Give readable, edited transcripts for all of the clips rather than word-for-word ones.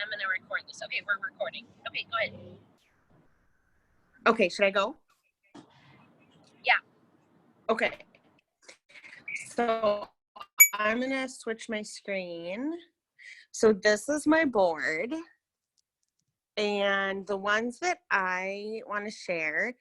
I'm going to record this. Okay, we're recording. Okay, go ahead. Okay, should I go? Yeah. Okay. So I'm going to switch my screen. So this is my board. And the ones that I want to share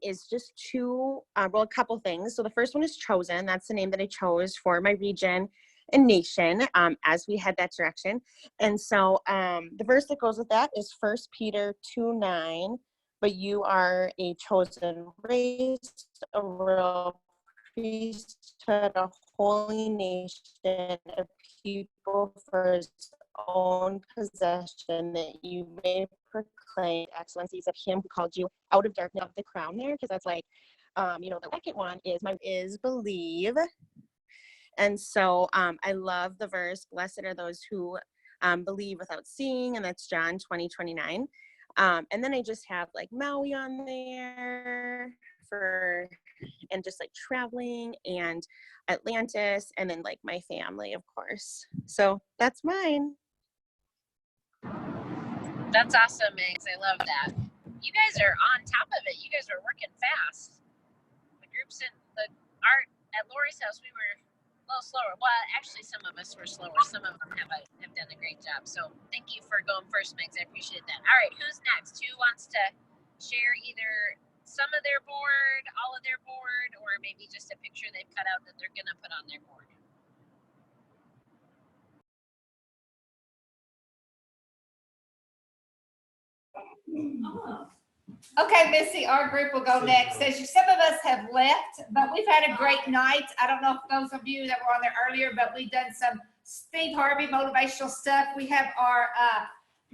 is just a couple things. So the first one is Chosen. That's the name that I chose for my region and nation as we head that direction. And so the verse that goes with that is 1 Peter 2:9. But you are a chosen race, a royal priesthood, a holy nation, a people for his own possession, that you may proclaim excellencies of him who called you out of darkness, of the crown there, because that's like, the second one is believe. And so I love the verse, blessed are those who believe without seeing, and that's John 20:29. And then I just have like Maui on there and just like traveling and Atlantis, and then like my family, of course. So that's mine. That's awesome, Megs. I love that. You guys are on top of it. You guys are working fast. The groups in the art at Lori's house, we were a little slower. Well, actually, some of us were slower. Some of them have done a great job. So thank you for going first, Megs. I appreciate that. All right, who's next? Who wants to share either some of their board, all of their board, or maybe just a picture they've cut out that they're going to put on their board? Okay, Missy, our group will go next. As some of us have left, but we've had a great night. I don't know if those of you that were on there earlier, but we've done some Steve Harvey motivational stuff. We have our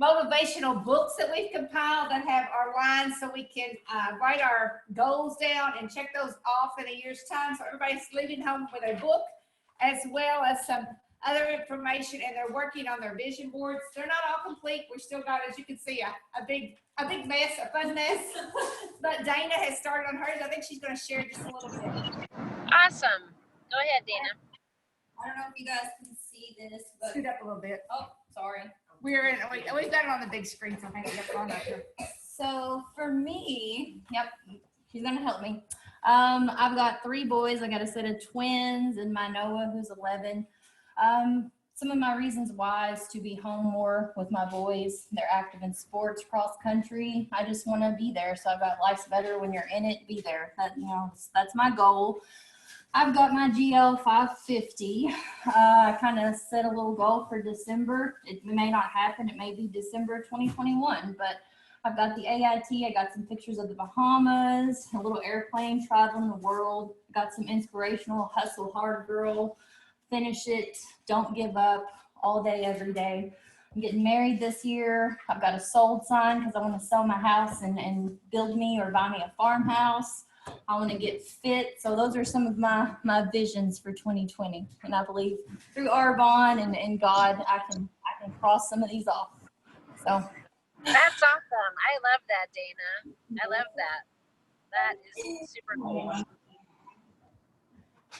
motivational books that we've compiled that have our lines so we can write our goals down and check those off in a year's time. So everybody's leaving home with a book, as well as some other information, and they're working on their vision boards. They're not all complete. We've still got, as you can see, a big mess, a fun mess. But Dana has started on hers. I think she's going to share just a little bit. Awesome. Go ahead, Dana. I don't know if you guys can see this, but Scoot up a little bit. oh, sorry. We've got it on the big screen, so hang on up here. So for me, yep, she's gonna help me. I've got 3 boys. I got a set of twins and my Noah, who's 11. Some of my reasons why is to be home more with my boys. They're active in sports, cross country. I just want to be there. So I've got life's better when you're in it. Be there. That's my goal. I've got my GL 550. I kind of set a little goal for December. It may not happen. It may be December 2021, but I've got the AIT. I got some pictures of the Bahamas, a little airplane traveling the world. Got some inspirational hustle hard girl. Finish it. Don't give up. All day, every day. I'm getting married this year. I've got a sold sign because I want to sell my house and build me or buy me a farmhouse. I want to get fit. So those are some of my visions for 2020. And I believe through Arbonne and God, I can cross some of these off. So that's awesome. I love that, Dana. I love that. That is super cool.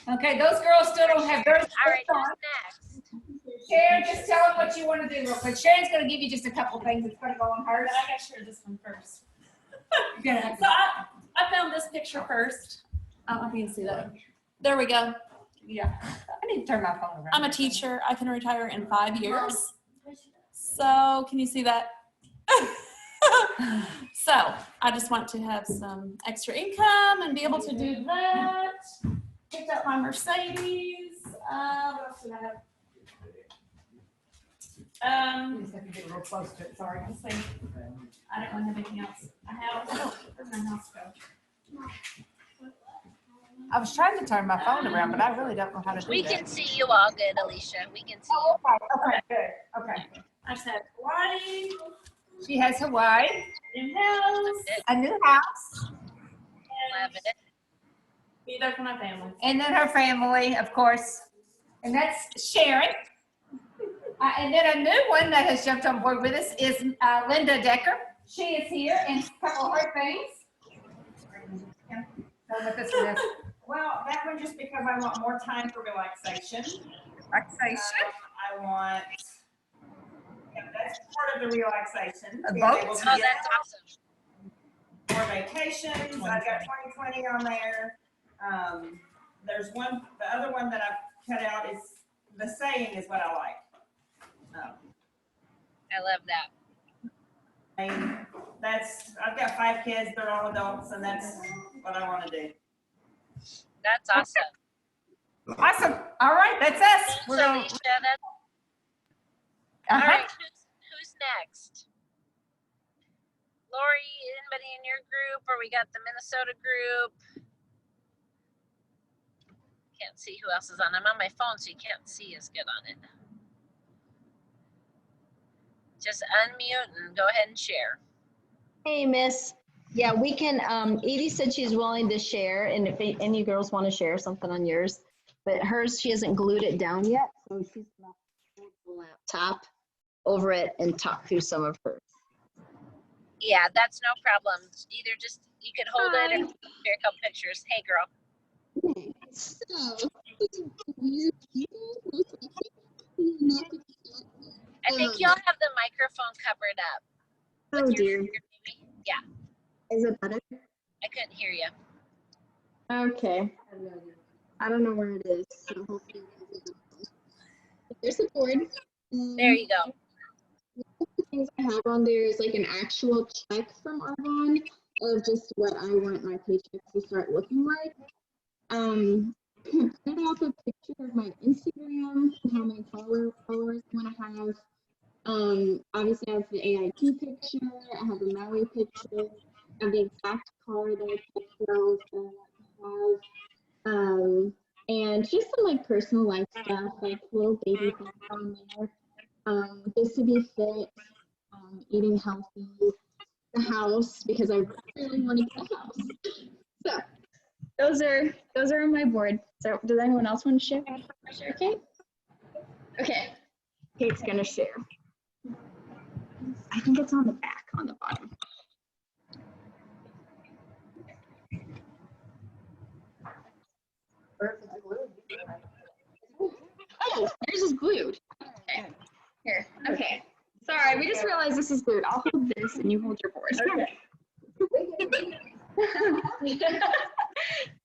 Okay, those girls still don't have theirs. All right, who's next? Sharon, just tell them what you want to do real quick. Sharon's going to give you just a couple things that's going to go on hers. I got to share this one first. So I found this picture first. I don't know if you can see that. There we go. Yeah. I need to turn my phone around. I'm a teacher. I can retire in 5 years. So can you see that? So I just want to have some extra income and be able to do that. Picked up my Mercedes. What else did I have? You just have to get real close to it. Sorry. Let's see. I don't really have anything else. Where'd my house go? I was trying to turn my phone around, but I really don't know how to do We that. can see you all good, Alicia. We can see you. Okay, good. Okay. I just have Hawaii, She has Hawaii, new house, a new house, Love it. be there for my family. and then her family, of course. And that's Sharon. And then a new one that has jumped on board with us is Linda Decker. She is here, and a couple of her things. Tell what this one is. Well, that one just because I want more time for relaxation. Relaxation. I want Yeah, that's part of the relaxation. A Being boat? able to Oh, get that's out awesome. for vacations. I've got 2020 on there. There's one, the other one that I've cut out is the saying is what I like. I love that. I mean, I've got 5 kids, they're all adults, and that's what I want to do. That's awesome. Awesome. All right, that's us. So, We're going, Alicia, all uh-huh. right, who's next? Lori, anybody in your group, or we got the Minnesota group? Can't see who else is on. I'm on my phone, so you can't see as good on it. Just unmute and go ahead and share. Hey, Miss. Yeah, we can, Edie said she's willing to share, and if any girls want to share something on yours, but hers, she hasn't glued it down yet, so she's going to hold the laptop over it and talk through some of hers. Yeah, that's no problem. Either just, you can hold it or share a couple pictures. Hey, girl. So, I think y'all have the microphone covered up. oh dear. Yeah, Is it better? I couldn't hear you. Okay. I don't know where it is. So hopefully there's the board. There you go. One of the things I have on there is like an actual check from Arvon of just what I want my paychecks to start looking like. Print off a picture of my Instagram, how many followers I want to have. Obviously I have the AIT picture, I have a Maui picture, I have the exact car that I picked girls that I want to have. And just some like personal life stuff, like little baby things on there. Just to be fit, eating healthy, the house, because I really want to get a house. So those are on my board. So does anyone else want to share? Okay. Okay. Kate's gonna share. I think it's on the back, on the bottom. Oh, yours is glued. Okay. Here. Okay. Sorry, we just realized this is glued. I'll hold this and you hold your board. Okay.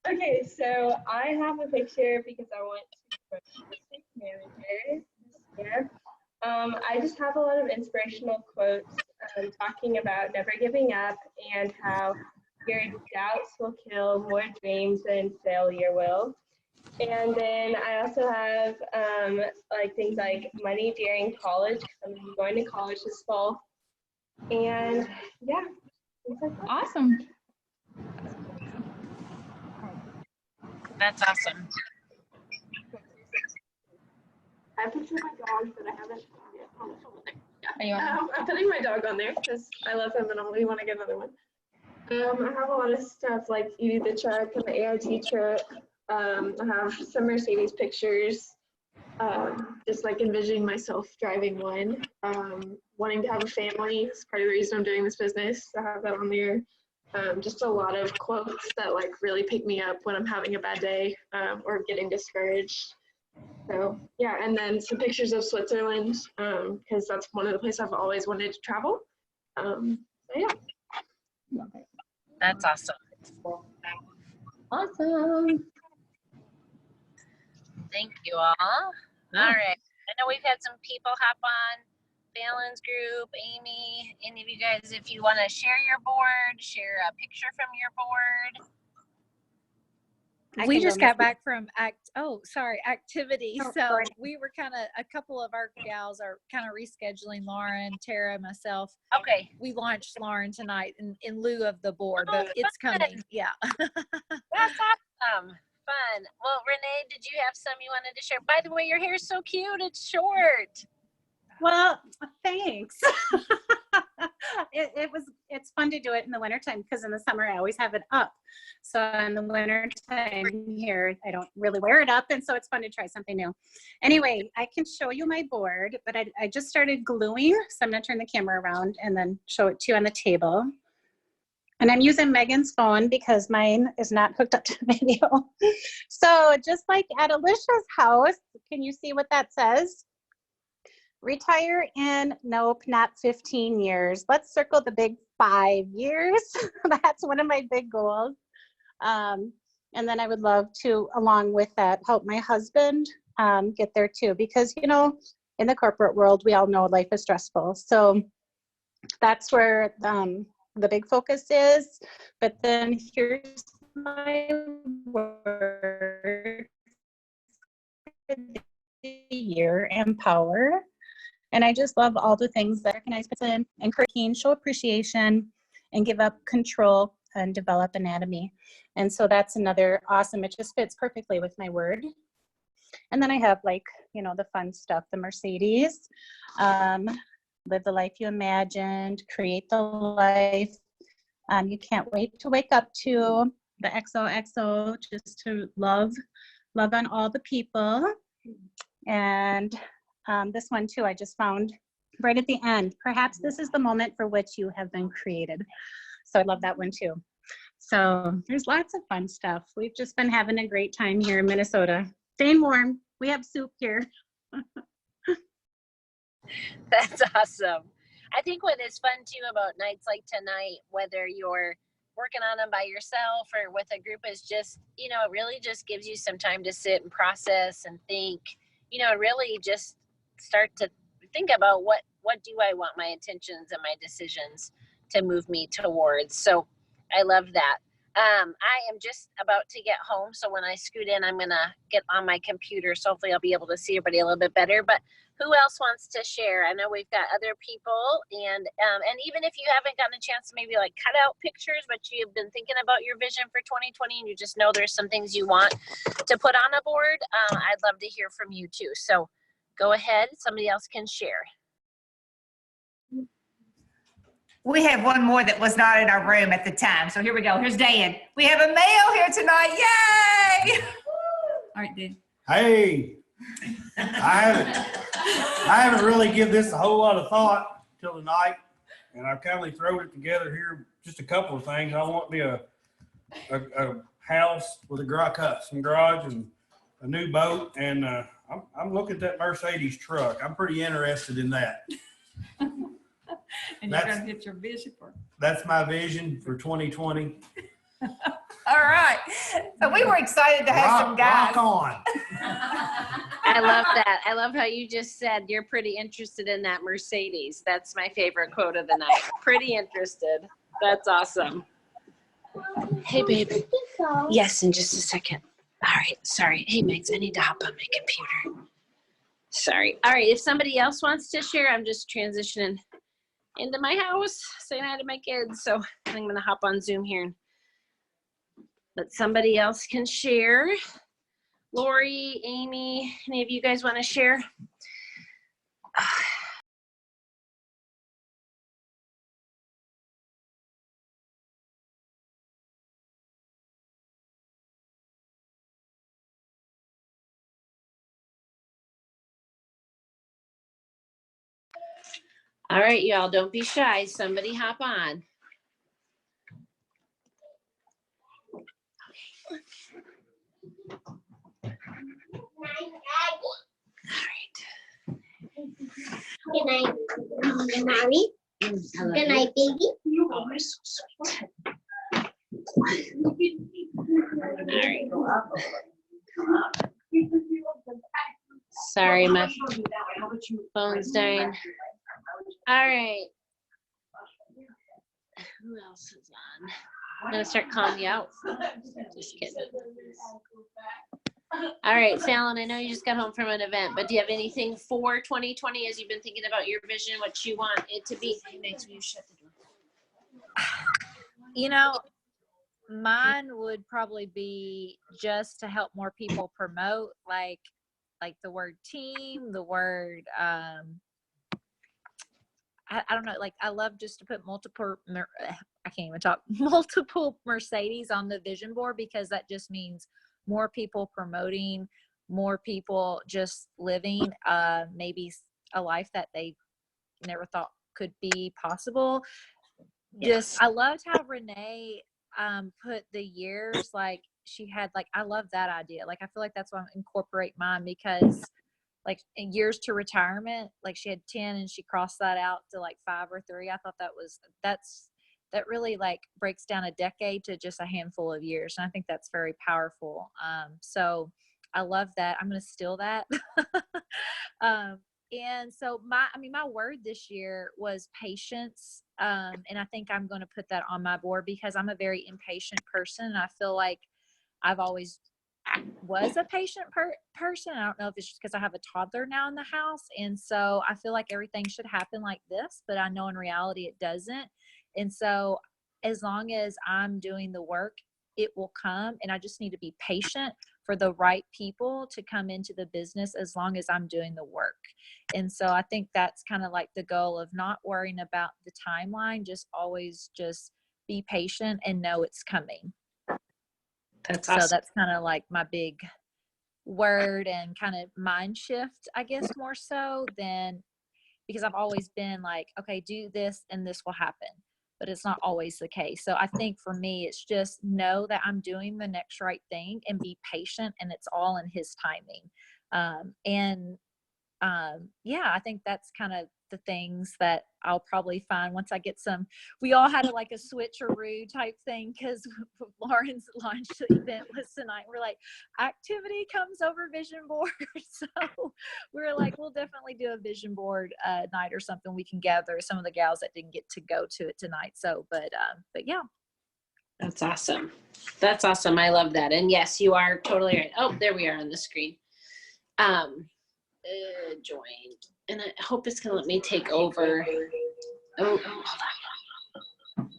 Okay, so I have a picture because I want to be manager this year. I just have a lot of inspirational quotes talking about never giving up and how your doubts will kill more dreams than failure will. And then I also have like things like money during college, because I'm going to college this fall. And yeah, things like that. Awesome. That's awesome. I have a picture of my dog that I haven't yet. Yeah. I'm putting my dog on there because I love him and I really want to get another one. I have a lot of stuff like Edie the truck and the AIT truck. I have some Mercedes pictures, just like envisioning myself driving one. Wanting to have a family is part of the reason I'm doing this business. I have that on there. Just a lot of quotes that like really pick me up when I'm having a bad day or getting discouraged. So yeah, and then some pictures of Switzerland because that's one of the places I've always wanted to travel. So yeah. That's awesome. Awesome. Thank you all. All right. I know we've had some people hop on. Fallon's group, Amy, any of you guys, if you want to share your board, share a picture from your board. We just got back from activity. Oh, So sorry. we were a couple of our gals are kind of rescheduling Lauren, Tara, myself. Okay. We launched Lauren tonight in lieu of the board, Oh, but it's fun. coming. Yeah. That's awesome. Fun. Well, Renee, did you have some you wanted to share? By the way, your hair is so cute. It's short. Well, thanks. It's fun to do it in the wintertime because in the summer I always have it up. So in the wintertime here, I don't really wear it up. And so it's fun to try something new. Anyway, I can show you my board, but I just started gluing. So I'm going to turn the camera around and then show it to you on the table. And I'm using Megan's phone because mine is not hooked up to the video. So just like at Alicia's house, can you see what that says? retire in, nope, not 15 years. Let's circle the big 5 years. That's one of my big goals. And then I would love to, along with that, help my husband get there too, because, you know, in the corporate world, we all know life is stressful. So that's where the big focus is. But then here's my word for the year: empower. And I just love all the things that recognize person, encourage, show appreciation, and give up control and develop anatomy. And so that's another awesome, it just fits perfectly with my word. And then I have, like, you know, the fun stuff, the Mercedes, live the life you imagined, create the life you can't wait to wake up to, the XOXO, just to love on all the people. And this one too, I just found right at the end. Perhaps this is the moment for which you have been created. So I love that one too. So there's lots of fun stuff. We've just been having a great time here in Minnesota. Staying warm. We have soup here. That's awesome. I think what is fun too about nights like tonight, whether you're working on them by yourself or with a group, is just, you know, it really just gives you some time to sit and process and think, you know, really just start to think about what do I want my intentions and my decisions to move me towards. So I love that. I am just about to get home, so when I scoot in, I'm gonna get on my computer, so hopefully I'll be able to see everybody a little bit better. But who else wants to share? I know we've got other people, and even if you haven't gotten a chance to maybe like cut out pictures, but you've been thinking about your vision for 2020 and you just know there's some things you want to put on a board, I'd love to hear from you too. So go ahead, somebody else can share. We have one more that was not in our room at the time. So here we go. Here's Dan. We have a male here tonight. Yay! All right, Dan. Hey, I haven't really given this a whole lot of thought till tonight, and I've kind of thrown it together here. Just a couple of things. I want me a house with some garage and a new boat, and I'm looking at that Mercedes truck. I'm pretty interested in that. And you're going to get your vision for. That's my vision for 2020. All right. So we were excited to have some guys. Rock on. I love that. I love how you just said you're pretty interested in that Mercedes. That's my favorite quote of the night. Pretty interested. That's awesome. Hey, babe. Yes, in just a second. All right. Sorry. Hey, Megs, I need to hop on my computer. Sorry. All right. If somebody else wants to share, I'm just transitioning into my house, saying hi to my kids. So I'm going to hop on Zoom here and let somebody else can share. Lori, Amy, any of you guys want to share? All right, y'all, don't be shy. Somebody hop on. Good night, Mommy. Good night, baby. Oh, you're so sweet. All right. Sorry, my phone's dying. All right. Who else is on? I'm gonna start calling you out. Just kidding. All right, Fallon, I know you just got home from an event, but do you have anything for 2020 as you've been thinking about your vision, what you want it to be? Hey, Max, will you shut the door? You know, mine would probably be just to help more people promote, like the word team, the word, I don't know, like I love just to put multiple Mercedes on the vision board, because that just means more people promoting, more people just living maybe a life that they never thought could be possible. Yes. Just I loved how Renee put the years, like she had, like I love that idea. Like I feel like that's why I incorporate mine, because like years to retirement. Like she had 10 and she crossed that out to like 5 or 3. I thought that really like breaks down a decade to just a handful of years. And I think that's very powerful. So I love that. I'm going to steal that. And so my word this year was patience. And I think I'm going to put that on my board because I'm a very impatient person. And I feel like I've always was a patient person. I don't know if it's just because I have a toddler now in the house. And so I feel like everything should happen like this, but I know in reality it doesn't. And so as long as I'm doing the work, it will come. And I just need to be patient for the right people to come into the business as long as I'm doing the work. And so I think that's kind of like the goal of not worrying about the timeline, just always just be patient and know it's coming. That's awesome. So that's kind of like my big word and kind of mind shift, I guess, more so than, because I've always been like, okay, do this and this will happen, but it's not always the case. So I think for me, it's just know that I'm doing the next right thing and be patient, and it's all in his timing. Yeah, I think that's kind of the things that I'll probably find once I get some. We all had a switcheroo type thing because Lauren's launch event was tonight. We're like, activity comes over vision board. So we're like, we'll definitely do a vision board night or something. We can gather some of the gals that didn't get to go to it tonight. So, but yeah. That's awesome. That's awesome. I love that. And yes, you are totally right. Oh, there we are on the screen. Joined. And I hope it's going to let me take over. Oh, hold on.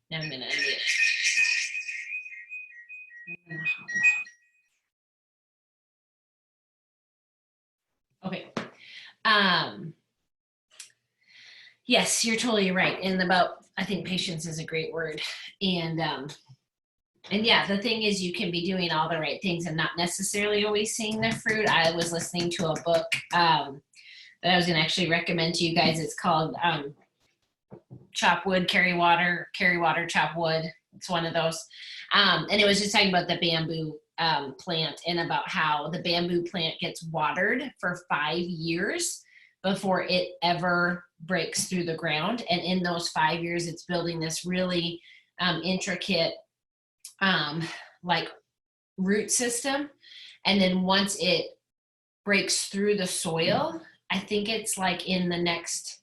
Now I'm going to unmute. Okay. Yes, you're totally right. And I think patience is a great word. And yeah, the thing is, you can be doing all the right things and not necessarily always seeing the fruit. I was listening to a book that I was going to actually recommend to you guys. It's called Chop Wood, Carry Water, Chop Wood. It's one of those. And it was just talking about the bamboo plant and about how the bamboo plant gets watered for 5 years before it ever breaks through the ground. And in those 5 years, it's building this really intricate root system. And then once it breaks through the soil, I think it's like in the next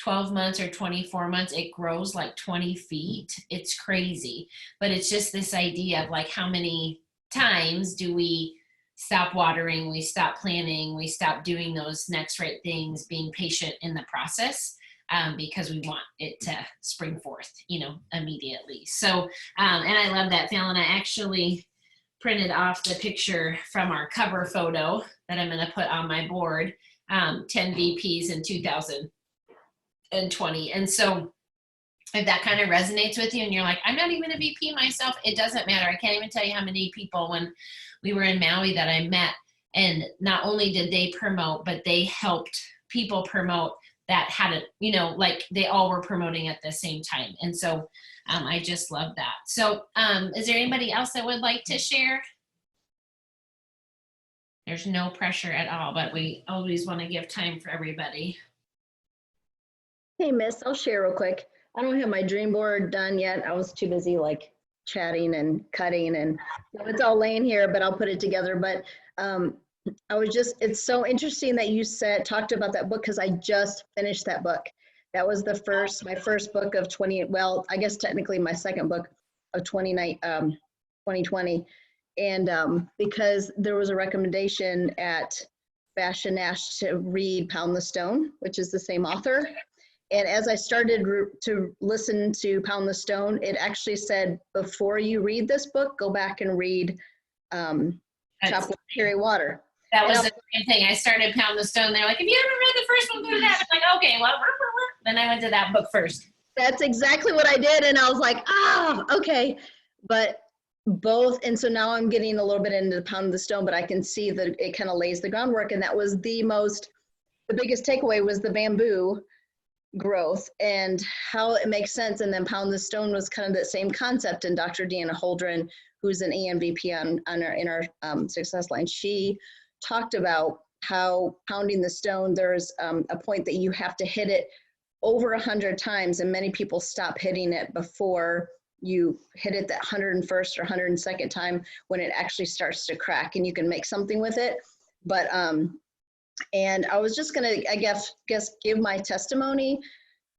12 months or 24 months, it grows like 20 feet. It's crazy. But it's just this idea of like, how many times do we stop watering, we stop planting, we stop doing those next right things, being patient in the process. Because we want it to spring forth, immediately. So, and I love that, Fallon. I actually printed off the picture from our cover photo that I'm going to put on my board, 10 VPs in 2020. And so if that kind of resonates with you and you're like, I'm not even a VP myself, it doesn't matter. I can't even tell you how many people when we were in Maui that I met, and not only did they promote, but they helped people promote that hadn't, they all were promoting at the same time. And so I just love that. So is there anybody else that would like to share? There's no pressure at all, but we always want to give time for everybody. Hey, Miss, I'll share real quick. I don't have my dream board done yet. I was too busy chatting and cutting, and it's all laying here, but I'll put it together. But it's so interesting that you talked about that book, because I just finished that book. That was my first book of 20, well, I guess technically my second book of 2020. And because there was a recommendation at Fashion Nash to read Pound the Stone, which is the same author. And as I started to listen to Pound the Stone, it actually said, before you read this book, go back and read Chop Wood, Carry Water. That was the same thing. I started Pound the Stone. They're like, if you haven't read the first one, go to that. I'm like, okay, well, then I went to that book first. That's exactly what I did. And I was like, okay. But both, and so now I'm getting a little bit into Pound the Stone, but I can see that it kind of lays the groundwork. And that was the biggest takeaway was the bamboo growth and how it makes sense. And then Pound the Stone was kind of the same concept. And Dr. Deanna Holdren, who's an EMVP in our success line, she talked about how pounding the stone, there's a point that you have to hit it over 100 times, and many people stop hitting it before you hit it that 101st or 102nd time when it actually starts to crack and you can make something with it. But and I was just gonna, I guess give my testimony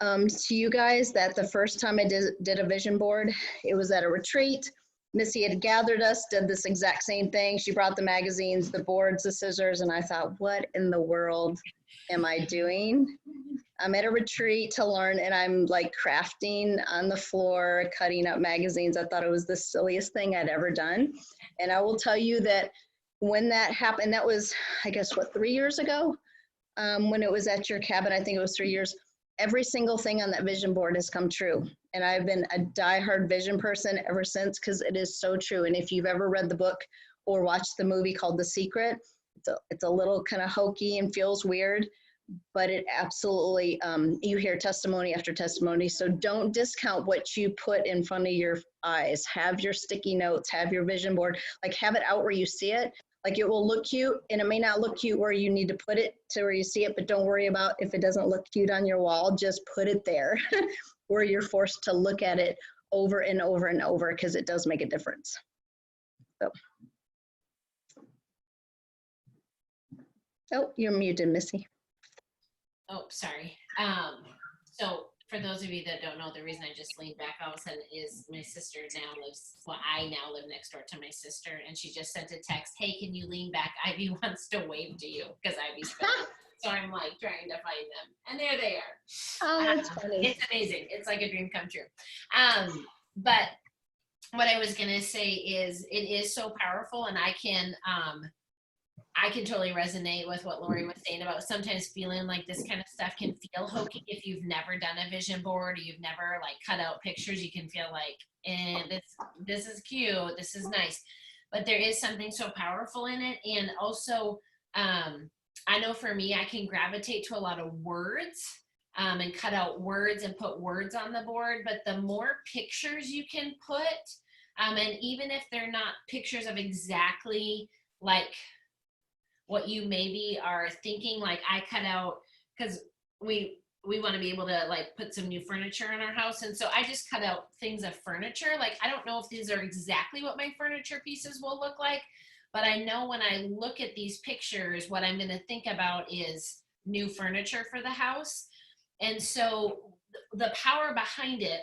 to you guys that the first time I did a vision board, it was at a retreat. Missy had gathered us, did this exact same thing. She brought the magazines, the boards, the scissors, and I thought, what in the world am I doing? I'm at a retreat to learn, and I'm like crafting on the floor, cutting up magazines. I thought it was the silliest thing I'd ever done. And I will tell you that when that happened, that was, I guess, what, 3 years ago? When it was at your cabin, I think it was 3 years. Every single thing on that vision board has come true. And I've been a diehard vision person ever since, because it is so true. And if you've ever read the book or watched the movie called The Secret, it's a little kind of hokey and feels weird, but it absolutely, you hear testimony after testimony. So don't discount what you put in front of your eyes. Have your sticky notes, have your vision board, like have it out where you see it. Like it will look cute, and it may not look cute where you need to put it to where you see it, but don't worry about if it doesn't look cute on your wall. Just put it there where you're forced to look at it over and over and over, because it does make a difference. So. Oh, you're muted, Missy. Oh, sorry. So for those of you that don't know, the reason I just leaned back all of a sudden is my sister now lives, well, I now live next door to my sister, and she just sent a text, hey, can you lean back? Ivy wants to wave to you, because Ivy's filming. So I'm like trying to find them, and there they are. Oh, that's funny. It's amazing. It's like a dream come true. But what I was gonna say is it is so powerful, and I can totally resonate with what Lori was saying about sometimes feeling like this kind of stuff can feel hokey if you've never done a vision board or you've never like cut out pictures. You can feel like, this is cute, this is nice, but there is something so powerful in it. And also, I know for me, I can gravitate to a lot of words and cut out words and put words on the board. But the more pictures you can put, and even if they're not pictures of exactly like what you maybe are thinking, like I cut out, because we want to be able to like put some new furniture in our house, and so I just cut out things of furniture. Like I don't know if these are exactly what my furniture pieces will look like, but I know when I look at these pictures, what I'm going to think about is new furniture for the house. And so the power behind it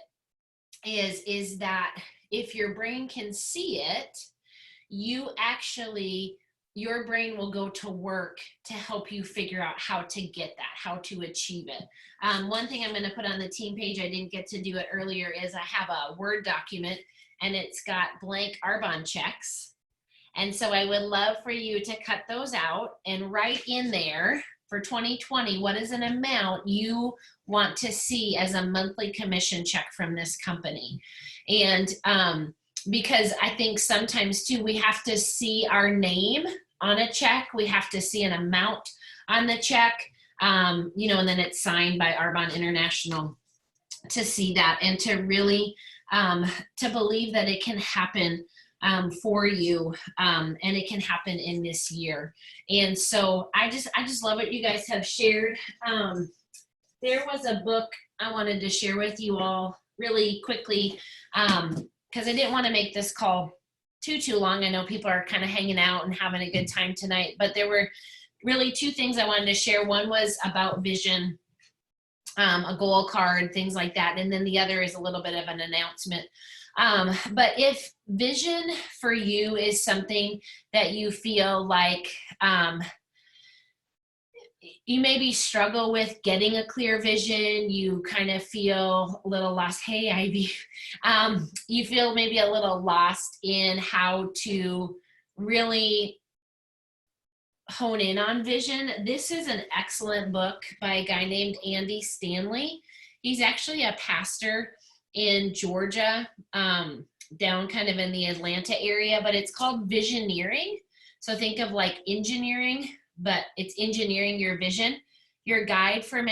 is that if your brain can see it, your brain will go to work to help you figure out how to get that, how to achieve it. One thing I'm going to put on the team page, I didn't get to do it earlier, is I have a Word document, and it's got blank Arbonne checks. And so I would love for you to cut those out and write in there for 2020, what is an amount you want to see as a monthly commission check from this company? And because I think sometimes too, we have to see our name on a check. We have to see an amount on the check, and then it's signed by Arbonne International to see that, and to really, to believe that it can happen for you, and it can happen in this year. And so I just love what you guys have shared. There was a book I wanted to share with you all really quickly, because I didn't want to make this call too long. I know people are kind of hanging out and having a good time tonight, but there were really two things I wanted to share. One was about vision, a goal card, things like that. And then the other is a little bit of an announcement. But if vision for you is something that you feel like, you maybe struggle with getting a clear vision, you kind of feel a little lost. Hey, Ivy, you feel maybe a little lost in how to really hone in on vision. This is an excellent book by a guy named Andy Stanley. He's actually a pastor in Georgia, down kind of in the Atlanta area, but it's called Visioneering. So think of like engineering, but it's engineering your vision. your guide for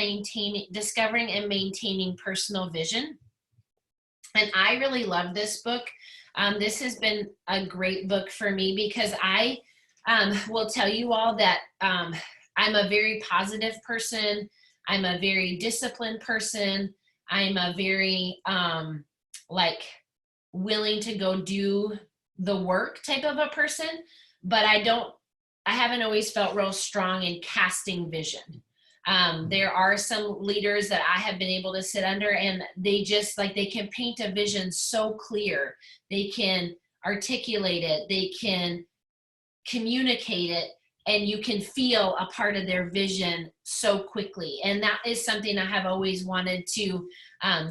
discovering and maintaining personal vision. And I really love this book. This has been a great book for me because I will tell you all that I'm a very positive person. I'm a very disciplined person. I'm a very like willing to go do the work type of a person, but I haven't always felt real strong in casting vision. There are some leaders that I have been able to sit under, and they just like, they can paint a vision so clear. They can articulate it. They can communicate it, and you can feel a part of their vision so quickly. And that is something I have always wanted to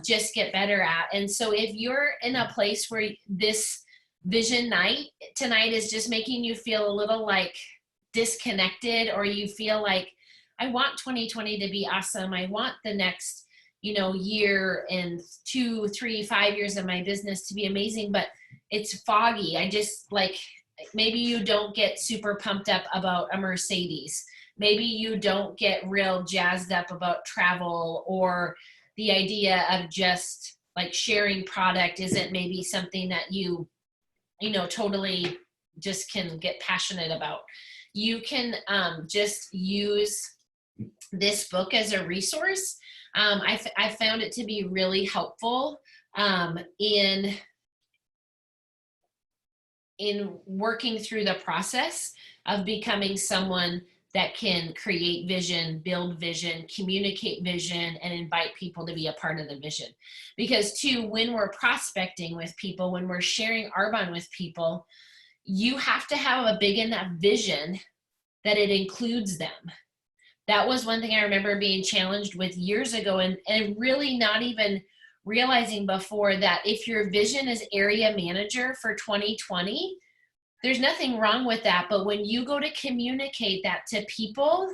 just get better at. And so if you're in a place where this vision night tonight is just making you feel a little like disconnected, or you feel like, I want 2020 to be awesome. I want the next, year and 2, 3, 5 years of my business to be amazing, but it's foggy. I just like, maybe you don't get super pumped up about a Mercedes. Maybe you don't get real jazzed up about travel, or the idea of just like sharing product isn't maybe something that you totally just can get passionate about. You can just use this book as a resource. I found it to be really helpful in working through the process of becoming someone that can create vision, build vision, communicate vision, and invite people to be a part of the vision. Because too, when we're prospecting with people, when we're sharing Arbonne with people, you have to have a big enough vision that it includes them. That was one thing I remember being challenged with years ago, and really not even realizing before that if your vision is area manager for 2020, there's nothing wrong with that. But when you go to communicate that to people,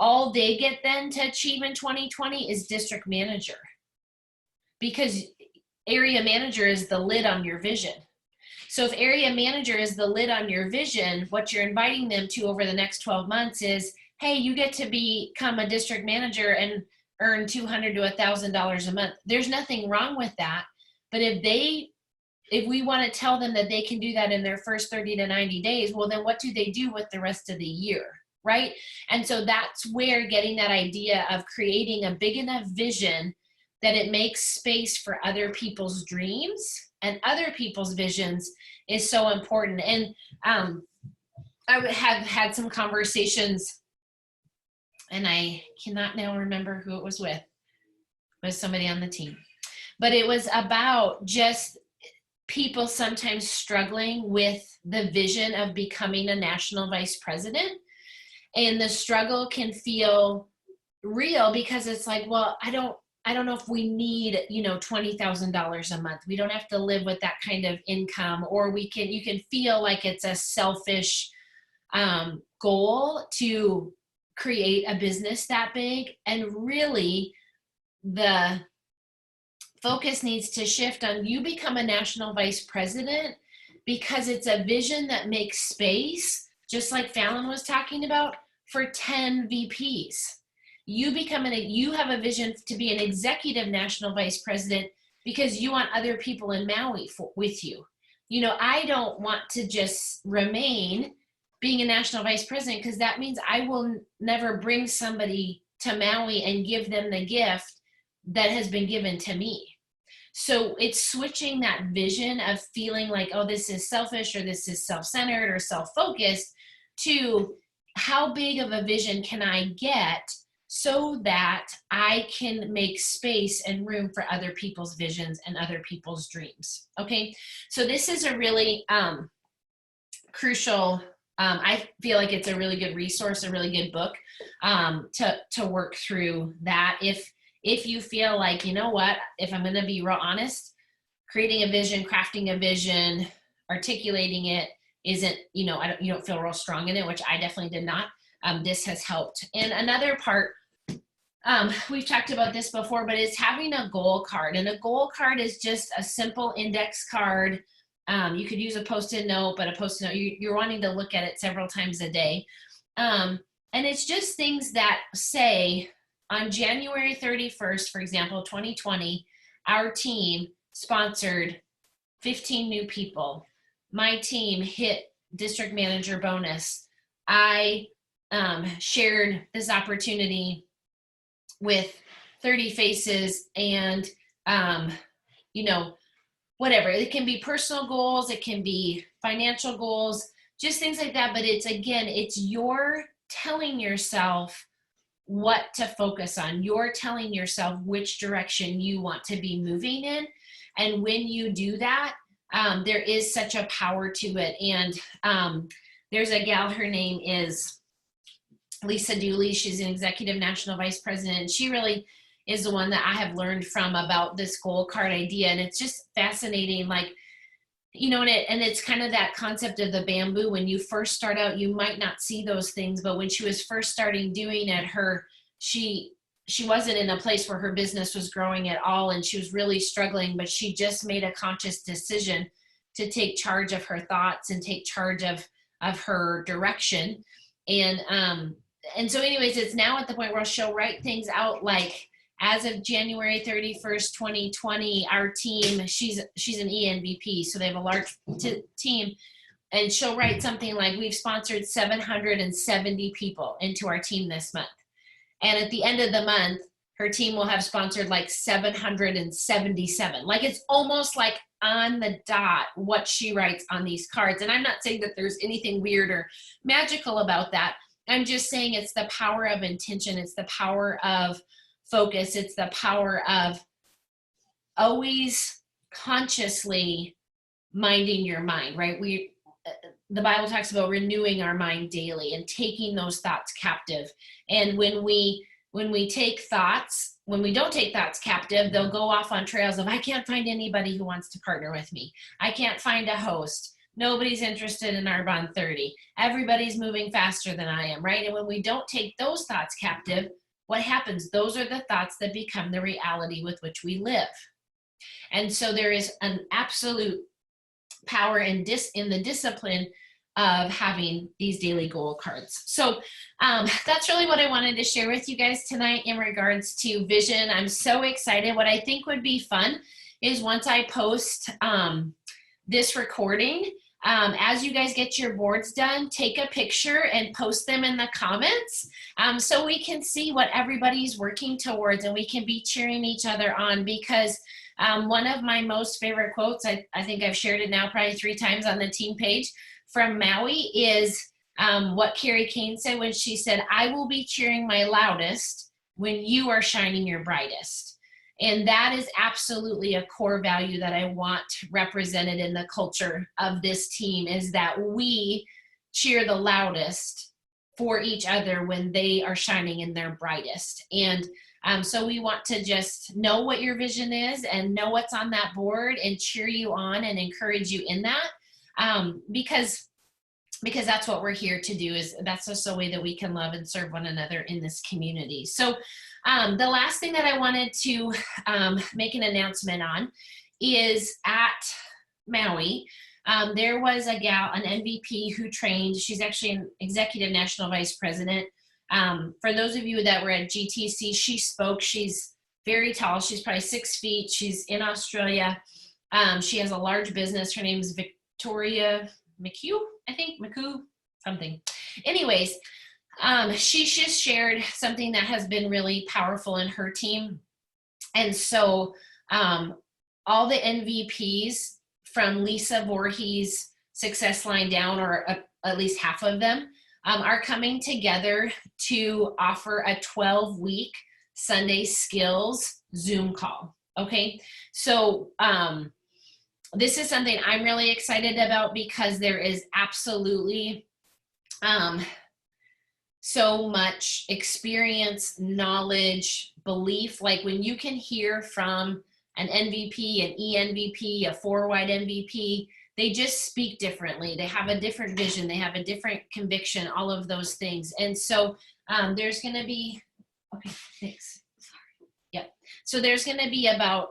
all they get then to achieve in 2020 is district manager, because area manager is the lid on your vision. So if area manager is the lid on your vision, what you're inviting them to over the next 12 months is, hey, you get to become a district manager and earn $200 to $1,000 a month. There's nothing wrong with that. But if we want to tell them that they can do that in their first 30 to 90 days, well, then what do they do with the rest of the year, right? And so that's where getting that idea of creating a big enough vision that it makes space for other people's dreams and other people's visions is so important. And I have had some conversations, and I cannot now remember who it was with somebody on the team, but it was about just people sometimes struggling with the vision of becoming a national vice president. And the struggle can feel real because it's like, well, I don't know if we need, $20,000 a month. We don't have to live with that kind of income, or you can feel like it's a selfish goal to create a business that big. And really the focus needs to shift on you become a national vice president because it's a vision that makes space, just like Fallon was talking about, for 10 VPs. You have a vision to be an executive national vice president because you want other people in Maui with you. I don't want to just remain being a national vice president, because that means I will never bring somebody to Maui and give them the gift that has been given to me. So it's switching that vision of feeling like, oh, this is selfish, or this is self-centered or self-focused, to how big of a vision can I get so that I can make space and room for other people's visions and other people's dreams. Okay, so this is a really crucial, I feel like it's a really good resource, a really good book to work through that. If you feel like, you know what, if I'm going to be real honest, creating a vision, crafting a vision, articulating it isn't, you don't feel real strong in it, which I definitely did not. This has helped. And another part, we've talked about this before, but it's having a goal card. And a goal card is just a simple index card. You could use a Post-it note, but a Post-it note, you're wanting to look at it several times a day. And And it's just things that say on January 31st, for example, 2020, our team sponsored 15 new people. My team hit district manager bonus. I shared this opportunity with 30 faces and, you know, whatever. It can be personal goals, it can be financial goals, just things like that. But it's, again, it's your telling yourself what to focus on. You're telling yourself which direction you want to be moving in. And when you do that, there is such a power to it. And there's a gal, her name is Lisa Dooley. She's an executive national vice president. She really is the one that I have learned from about this goal card idea. And it's just fascinating, like, you know, and it's kind of that concept of the bamboo. When you first start out, you might not see those things, but when she was first starting doing it, she wasn't in a place where her business was growing at all, and she was really struggling, but she just made a conscious decision to take charge of her thoughts and take charge of her direction. And so anyways, it's now at the point where she'll write things out like, as of January 31st, 2020, our team, she's an ENVP, so they have a large team, and she'll write something like, we've sponsored 770 people into our team this month. And at the end of the month, her team will have sponsored like 777. Like, it's almost like on the dot what she writes on these cards. And I'm not saying that there's anything weird or magical about that. I'm just saying it's the power of intention. It's the power of focus. It's the power of always consciously minding your mind, right? The Bible talks about renewing our mind daily and taking those thoughts captive. And when we take thoughts, when we don't take thoughts captive, they'll go off on trails of, I can't find anybody who wants to partner with me. I can't find a host. Nobody's interested in Arbonne 30. Everybody's moving faster than I am, right? And when we don't take those thoughts captive, what happens? Those are the thoughts that become the reality with which we live. And so there is an absolute power in the discipline of having these daily goal cards. So that's really what I wanted to share with you guys tonight in regards to vision. I'm so excited. What I think would be fun is once I post this recording, as you guys get your boards done, take a picture and post them in the comments so we can see what everybody's working towards and we can be cheering each other on. Because one of my most favorite quotes, I think I've shared it now probably 3 times on the team page, from Maui is what Carrie Kane said when she said, I will be cheering my loudest when you are shining your brightest. And that is absolutely a core value that I want represented in the culture of this team, is that we cheer the loudest for each other when they are shining in their brightest. And so we want to just know what your vision is and know what's on that board and cheer you on and encourage you in that. Because that's what we're here to do. Is that's just a way that we can love and serve one another in this community. So the last thing that I wanted to make an announcement on is at Maui, there was a gal, an MVP who trained. She's actually an executive national vice president. For those of you that were at GTC, she spoke. She's very tall. She's probably 6 feet. She's in Australia. She has a large business. Her name is Victoria McHugh, I think, McHugh, something. Anyways, she just shared something that has been really powerful in her team. And so all the MVPs from Lisa Voorhees' success line down, or at least half of them, are coming together to offer a 12-week Sunday skills Zoom call. Okay, so this is something I'm really excited about because there is absolutely so much experience, knowledge, belief. Like when you can hear from an MVP, an ENVP, a 4-wide MVP, they just speak differently. They have a different vision. They have a different conviction, all of those things. And so there's going to be, okay, thanks. Sorry. Yep. So there's going to be about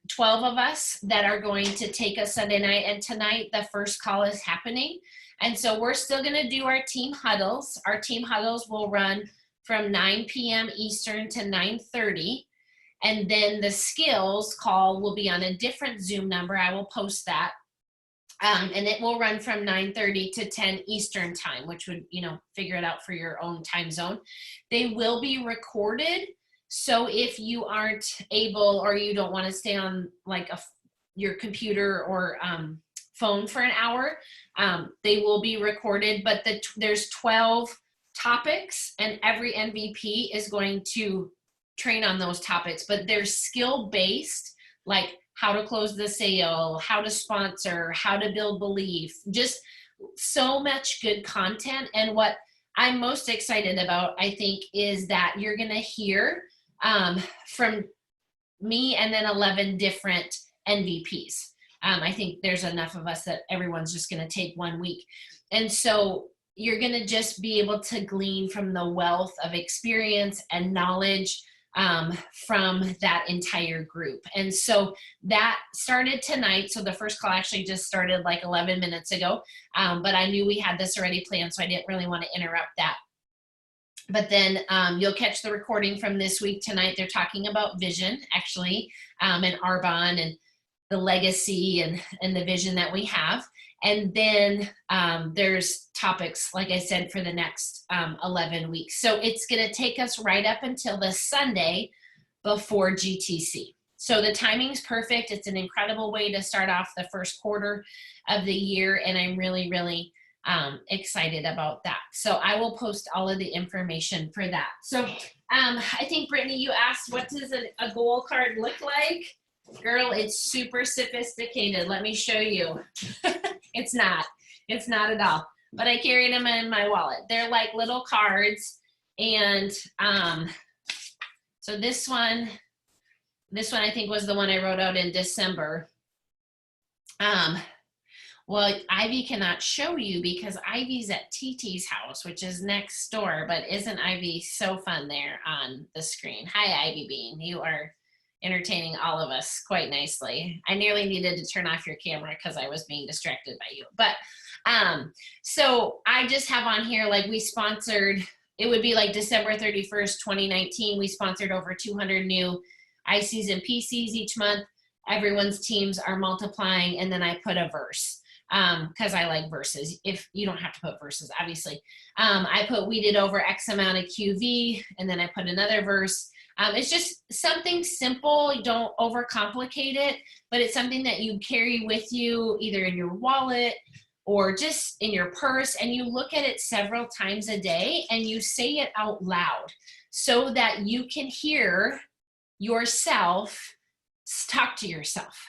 12 of us that are going to take a Sunday night. And tonight, the first call is happening And so we're still gonna do our team huddles. Our team huddles will run from 9 p.m. Eastern to 9:30. And then the skills call will be on a different Zoom number. I will post that. And it will run from 9:30 to 10 Eastern time, which would, figure it out for your own time zone. They will be recorded. So if you aren't able or you don't want to stay on like your computer or phone for an hour, they will be recorded. But there's 12 topics and every MVP is going to train on those topics, but they're skill-based, like how to close the sale, how to sponsor, how to build belief, just so much good content. And what I'm most excited about, I think, is that you're gonna hear from me and then 11 different MVPs. I think there's enough of us that everyone's just gonna take 1 week. And so you're gonna just be able to glean from the wealth of experience and knowledge from that entire group. And so that started tonight. So the first call actually just started like 11 minutes ago, but I knew we had this already planned, so I didn't really want to interrupt that. But then you'll catch the recording from this week tonight. They're talking about vision, actually, and Arbonne and the legacy and the vision that we have. And then there's topics, like I said, for the next 11 weeks. So it's going to take us right up until the Sunday before GTC. So the timing's perfect. It's an incredible way to start off the first quarter of the year. And I'm really, really excited about that. So I will post all of the information for that. So I think, Brittany, you asked, what does a goal card look like? Girl, it's super sophisticated. Let me show you. It's not at all. But I carried them in my wallet. They're like little cards. And so this one I think was the one I wrote out in December. Well, Ivy cannot show you because Ivy's at TT's house, which is next door, but isn't Ivy so fun there on the screen? Hi, Ivy Bean. You are entertaining all of us quite nicely. I nearly needed to turn off your camera because I was being distracted by you. But so I just have on here, like, we sponsored, it would be like December 31st, 2019. We sponsored over 200 new ICs and PCs each month. Everyone's teams are multiplying, and then I put a verse because I like verses. If you don't have to put verses, obviously. I put, we did over X amount of QV, and then I put another verse. It's just something simple. You don't overcomplicate it, but it's something that you carry with you either in your wallet or just in your purse, and you look at it several times a day and you say it out loud so that you can hear yourself talk to yourself.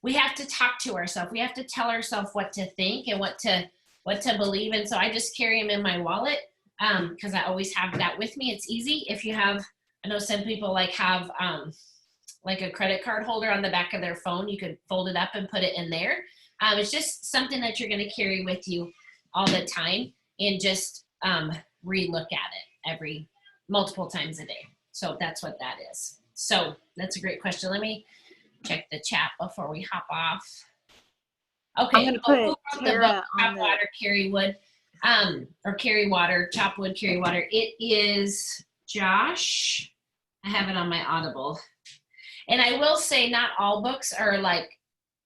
We have to talk to ourselves. We have to tell ourselves what to think and what to believe. And so I just carry them in my wallet because I always have that with me. It's easy. If you have, I know some people have like a credit card holder on the back of their phone. You could fold it up and put it in there. It's just something that you're going to carry with you all the time and just re-look at it multiple times a day. So that's what that is. So that's a great question. Let me check the chat before we hop off. Okay. I'm going to put Tara on Chop Water, Carry Wood, or Carry Water, Chop Wood, Carry Water. It is Josh. I have it on my Audible. And I will say not all books are like,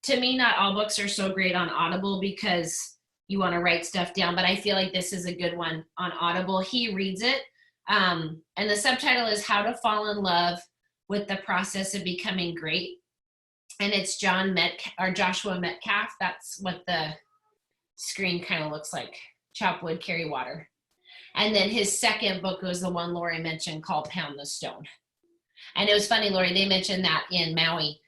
to me, not all books are so great on Audible because you want to write stuff down, but I feel like this is a good one on Audible. He reads it. And the subtitle is How to Fall in Love with the Process of Becoming Great. And it's Joshua Metcalf. That's what the screen kind of looks like. Chop Wood, Carry Water. And then his second book was the one Lori mentioned called Pound the Stone. And it was funny, Lori, they mentioned that in Maui.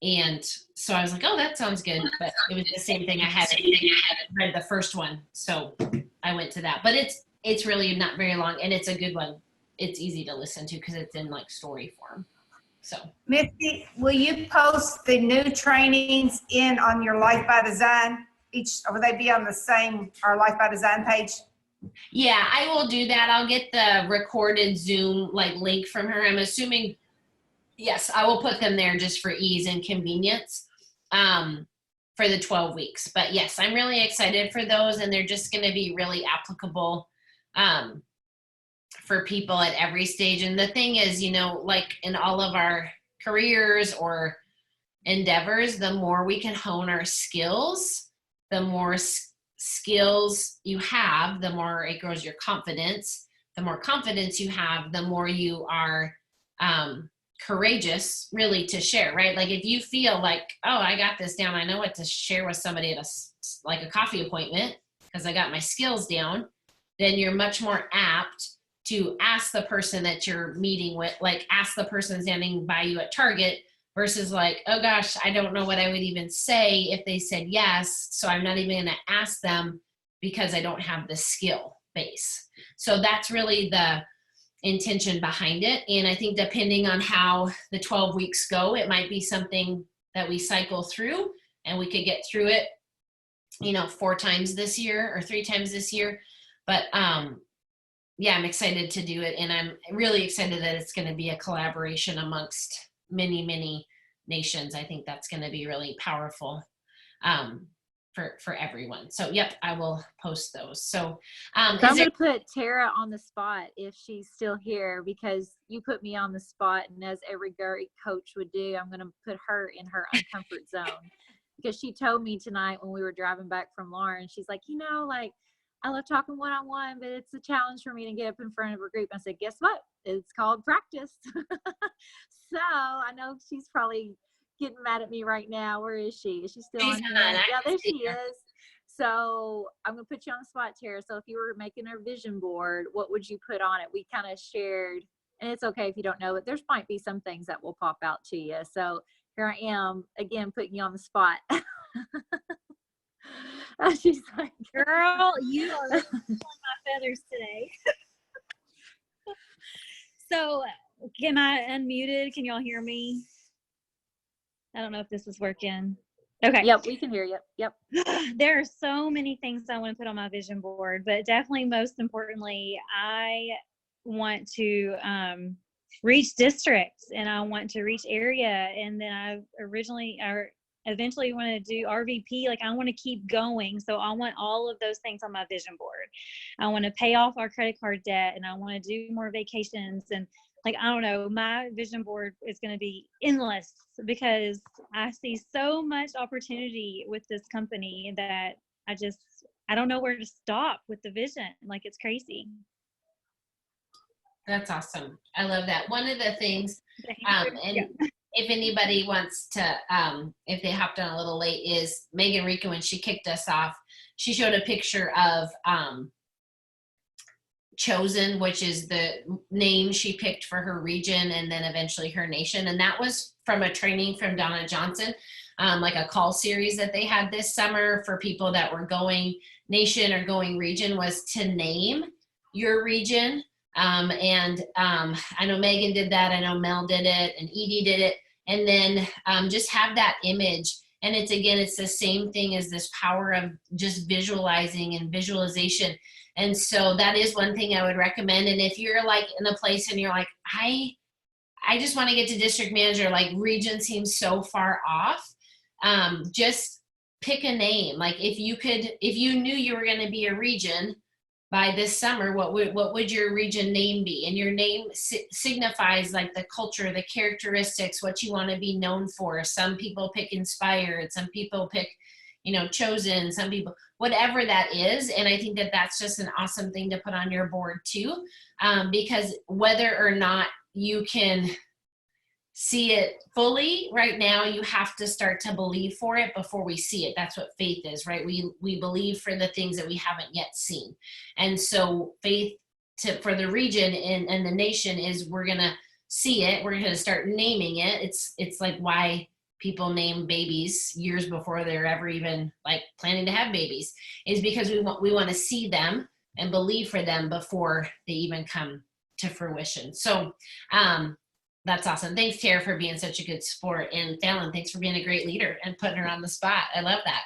And so I was like, oh, that sounds good. But it was the same thing. I had read the first one. So I went to that. But it's really not very long. And it's a good one. It's easy to listen to because it's in like story form. So Misty, will you post the new trainings on your Life by Design? Will they be on the same, our Life by Design page? Yeah, I will do that. I'll get the recorded Zoom link from her. I'm assuming, yes, I will put them there just for ease and convenience. for the 12 weeks. But yes, I'm really excited for those, and they're just going to be really applicable for people at every stage. And the thing is, you know, like in all of our careers or endeavors, the more we can hone our skills, the more skills you have, the more it grows your confidence. The more confidence you have, the more you are courageous really to share, right? Like if you feel like, oh, I got this down, I know what to share with somebody at like a coffee appointment because I got my skills down, then you're much more apt to ask the person that you're meeting with, like ask the person standing by you at Target versus like, oh gosh, I don't know what I would even say if they said yes, so I'm not even going to ask them because I don't have the skill base. So that's really the intention behind it. And I think depending on how the 12 weeks go, it might be something that we cycle through and we could get through it, you know, 4 times this year or 3 times this year. But yeah, I'm excited to do it. And I'm really excited that it's going to be a collaboration amongst many, many nations. I think that's going to be really powerful for everyone. So yep, I will post those. So I'm going to put Tara on the spot if she's still here, because you put me on the spot, and as every great coach would do, I'm going to put her in her uncomfort zone, because she told me tonight when we were driving back from Lauren, she's like, you know, like I love talking one-on-one, but it's a challenge for me to get up in front of a group. I said, guess what? It's called practice. So I know she's probably getting mad at me right now. Where is she? Is she still on here? Yeah, there she is. So I'm going to put you on the spot, Tara. So if you were making a vision board, what would you put on it? We kind of shared, and it's okay if you don't know, but there's might be some things that will pop out to you. So here I am, again, putting you on the spot. She's like, girl, you are really pulling my feathers today. So am I unmuted? Can y'all hear me? I don't know if this is working. Okay. Yep, we can hear you. Yep. There are so many things I want to put on my vision board, but definitely most importantly, I want to reach districts, and I want to reach area. And then I eventually want to do RVP. Like I want to keep going. So I want all of those things on my vision board. I want to pay off our credit card debt, and I want to do more vacations. And like, I don't know, my vision board is going to be endless because I see so much opportunity with this company that I don't know where to stop with the vision. Like, it's crazy. That's awesome. I love that. One of the things, if anybody wants to, if they hopped on a little late, is Megan Rica, when she kicked us off, she showed a picture of Chosen, which is the name she picked for her region and then eventually her nation. And that was from a training from Donna Johnson, like a call series that they had this summer for people that were going nation or going region, was to name your region. I know Megan did that. I know Mel did it and Edie did it. And then just have that image. And it's the same thing as this power of just visualizing and visualization. And so that is one thing I would recommend. And if you're like in a place and you're like, I just want to get to district manager, like region seems so far off, just pick a name. Like if you knew you were going to be a region by this summer, what would your region name be? And your name signifies like the culture, the characteristics, what you want to be known for. Some people pick inspired, some people pick, chosen, some people, whatever that is. And I think that that's just an awesome thing to put on your board too, because whether or not you can see it fully right now, you have to start to believe for it before we see it. That's what faith is, right? We believe for the things that we haven't yet seen. And so faith for the region and the nation is we're going to see it. We're going to start naming it. It's like why people name babies years before they're ever even like planning to have babies, is because we want to see them and believe for them before they even come to fruition. So that's awesome. Thanks, Tara, for being such a good sport. And Fallon, thanks for being a great leader and putting her on the spot. I love that.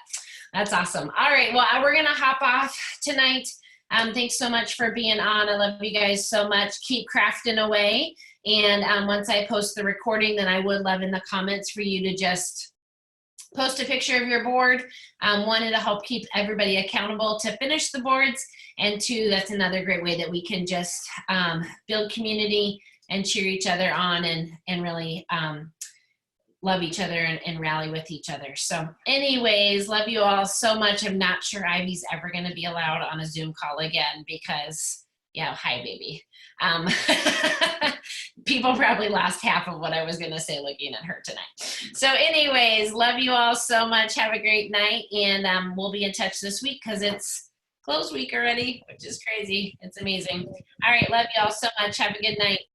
That's awesome. All right. Well, we're going to hop off tonight. Thanks so much for being on. I love you guys so much. Keep crafting away. And once I post the recording, then I would love in the comments for you to just post a picture of your board. One, it'll help keep everybody accountable to finish the boards. And two, that's another great way that we can just build community and cheer each other on and really love each other and rally with each other. So anyways, love you all so much. I'm not sure Ivy's ever going to be allowed on a Zoom call again because, yeah, hi, baby. People probably lost half of what I was going to say looking at her tonight. So anyways, love you all so much. Have a great night. And we'll be in touch this week because it's close week already, which is crazy. It's amazing. All right. Love you all so much. Have a good night.